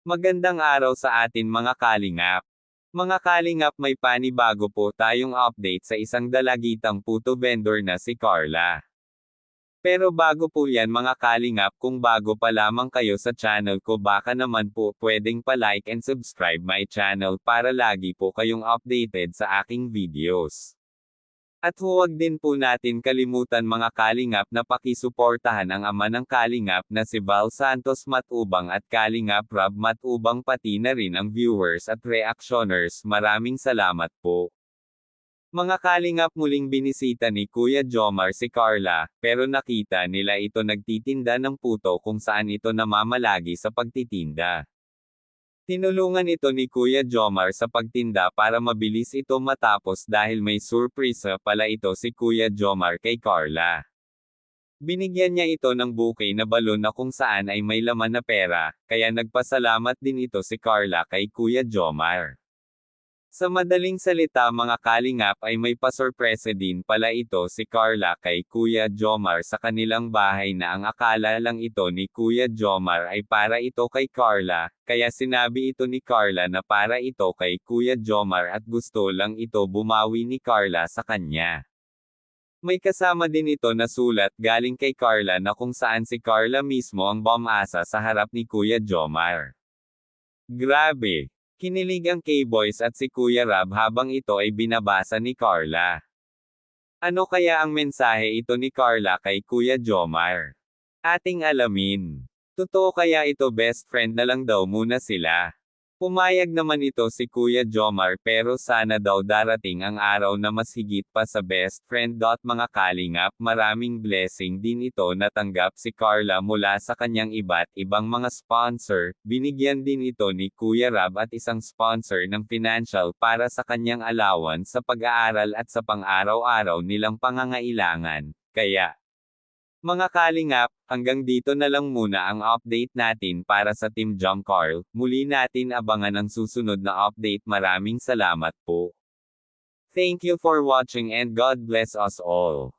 Magandang araw sa atin mga kalingap. Mga kalingap, may panibago po tayong update sa isang dalagitang puto vendor na si Carla. Pero bago po yan mga kalingap, kung bago pa lamang kayo sa channel ko, baka naman po pwedeng pa-like and subscribe my channel para lagi po kayong updated sa aking videos. At huwag din po natin kalimutan mga kalingap na pakisuportahan ang ama ng kalingap na si Val Santos Matubang at Kalingap Rob Matubang, pati na rin ang viewers at reactioners. Maraming salamat po. Mga kalingap, muling binisita ni Kuya Jomar si Carla, pero nakita nila ito nagtitinda ng puto kung saan ito namamalagi sa pagtitinda. Tinulungan ito ni Kuya Jomar sa pagtinda para mabilis ito matapos dahil may surpresa pala ito si Kuya Jomar kay Carla. Binigyan niya ito ng bouquet na balon na kung saan ay may laman na pera, kaya nagpasalamat din ito si Carla kay Kuya Jomar. Sa madaling salita mga kalingap, ay may pasurpresa din pala ito si Carla kay Kuya Jomar sa kanilang bahay na ang akala lang ito ni Kuya Jomar ay para ito kay Carla, kaya sinabi ito ni Carla na para ito kay Kuya Jomar at gusto lang ito bumawi ni Carla sa kanya. May kasama din ito na sulat galing kay Carla na kung saan si Carla mismo ang bumasa sa harap ni Kuya Jomar. Grabe! Kinilig ang K-Boys at si Kuya Rob habang ito ay binabasa ni Carla. Ano kaya ang mensahe ito ni Carla kay Kuya Jomar? Ating alamin. Totoo kaya ito, best friend na lang daw muna sila? Pumayag naman ito si Kuya Jomar, pero sana daw darating ang araw na mas higit pa sa best friend. Mga kalingap, maraming blessing din ito natanggap si Carla mula sa kanyang iba't ibang mga sponsor. Binigyan din ito ni Kuya Rob at isang sponsor ng financial para sa kanyang allowance sa pag-aaral at sa pang-araw-araw nilang pangangailangan. Kaya, mga kalingap, hanggang dito na lang muna ang update natin para sa Team Jom Carl. Muli natin abangan ang susunod na update. Maraming salamat po. Thank you for watching and God bless us all.